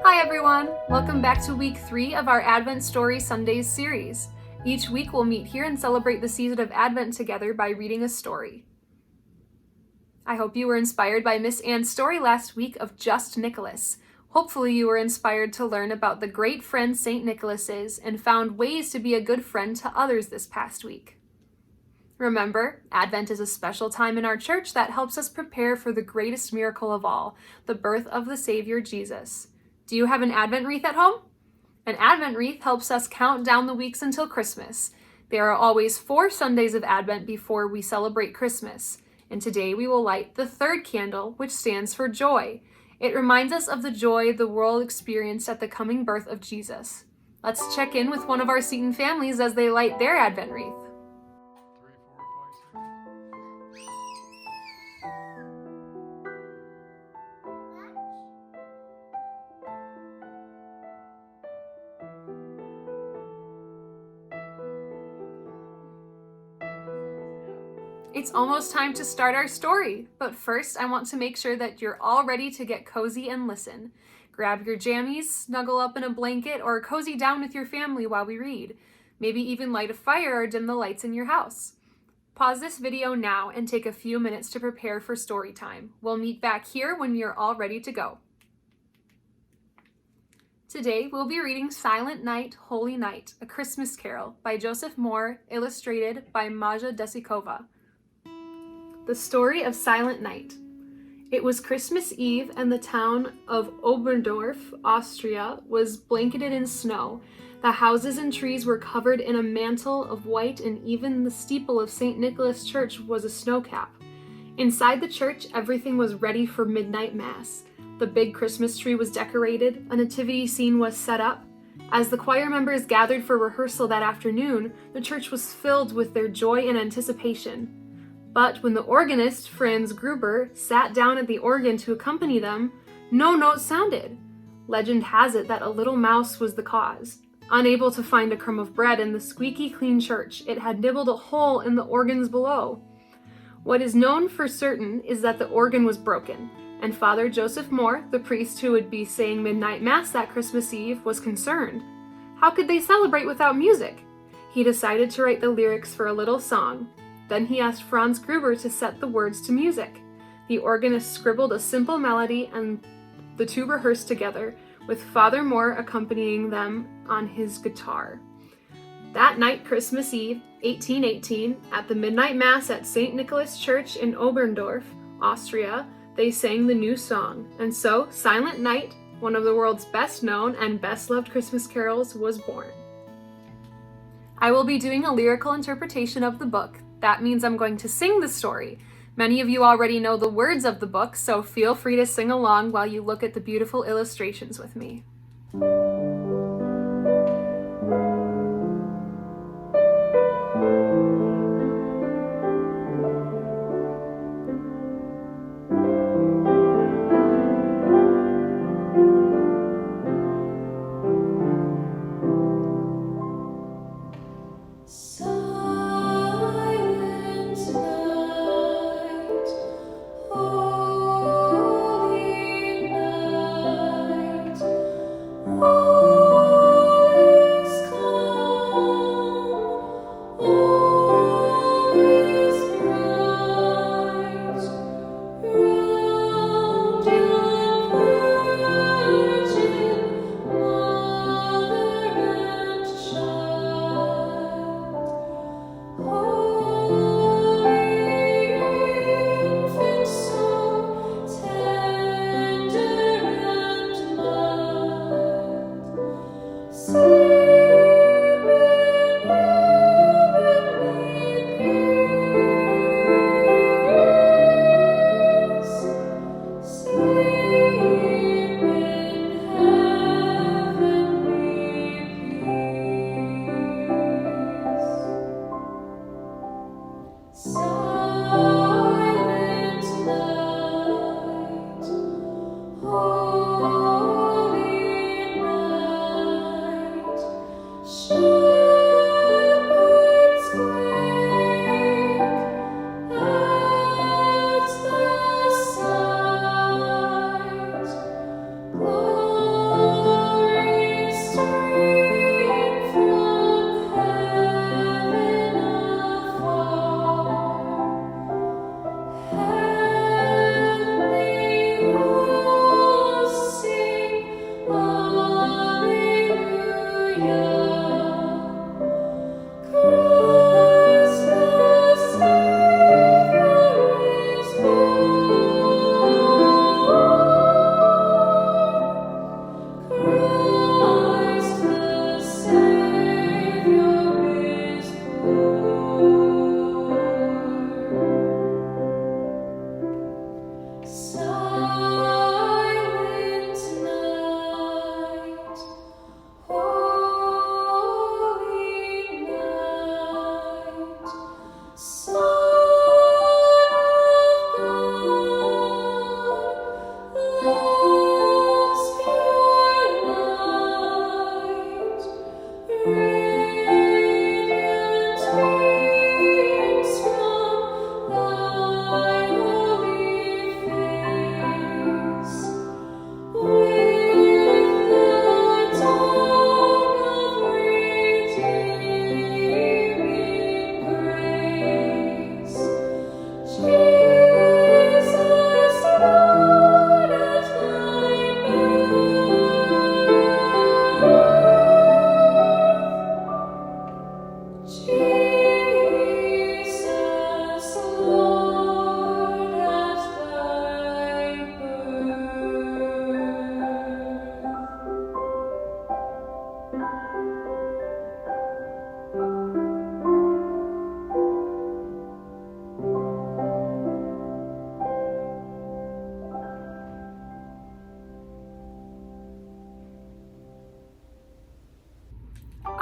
Hi everyone! Welcome back to week 3 of our Advent Story Sundays series. Each week we'll meet here and celebrate the season of Advent together by reading a story. I hope you were inspired by Miss Ann's story last week of Just Nicholas. Hopefully you were inspired to learn about the great friend St. Nicholas is and found ways to be a good friend to others this past week. Remember, Advent is a special time in our church that helps us prepare for the greatest miracle of all, the birth of the Savior Jesus. Do you have an Advent wreath at home? An Advent wreath helps us count down the weeks until Christmas. There are always 4 Sundays of Advent before we celebrate Christmas, and today we will light the 3rd candle, which stands for joy. It reminds us of the joy the world experienced at the coming birth of Jesus. Let's check in with one of our Seton families as they light their Advent wreath. It's almost time to start our story, but first I want to make sure that you're all ready to get cozy and listen. Grab your jammies, snuggle up in a blanket, or cozy down with your family while we read. Maybe even light a fire or dim the lights in your house. Pause this video now and take a few minutes to prepare for story time. We'll meet back here when you're all ready to go. Today we'll be reading Silent Night, Holy Night, A Christmas Carol by Joseph Mohr, illustrated by Maja Desikova. The story of Silent Night. It was Christmas Eve and the town of Oberndorf, Austria, was blanketed in snow. The houses and trees were covered in a mantle of white, and even the steeple of St. Nicholas Church was a snowcap. Inside the church, everything was ready for midnight mass. The big Christmas tree was decorated, a nativity scene was set up. As the choir members gathered for rehearsal that afternoon, the church was filled with their joy and anticipation. But when the organist, Franz Gruber, sat down at the organ to accompany them, no note sounded. Legend has it that a little mouse was the cause. Unable to find a crumb of bread in the squeaky clean church, it had nibbled a hole in the organs below. What is known for certain is that the organ was broken, and Father Joseph Mohr, the priest who would be saying midnight mass that Christmas Eve, was concerned. How could they celebrate without music? He decided to write the lyrics for a little song. Then he asked Franz Gruber to set the words to music. The organist scribbled a simple melody and the two rehearsed together, with Father Mohr accompanying them on his guitar. That night, Christmas Eve, 1818, at the midnight mass at St. Nicholas Church in Oberndorf, Austria, they sang the new song, and so Silent Night, one of the world's best known and best loved Christmas carols, was born. I will be doing a lyrical interpretation of the book. That means I'm going to sing the story. Many of you already know the words of the book, so feel free to sing along while you look at the beautiful illustrations with me. Oh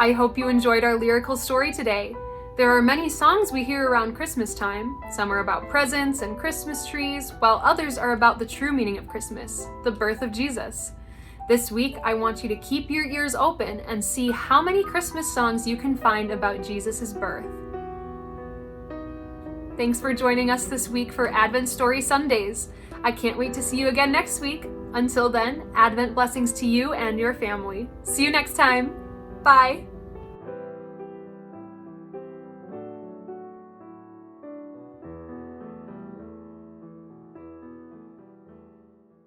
I hope you enjoyed our lyrical story today. There are many songs we hear around Christmas time. Some are about presents and Christmas trees, while others are about the true meaning of Christmas, the birth of Jesus. This week, I want you to keep your ears open and see how many Christmas songs you can find about Jesus' birth. Thanks for joining us this week for Advent Story Sundays. I can't wait to see you again next week. Until then, Advent blessings to you and your family. See you next time. Bye.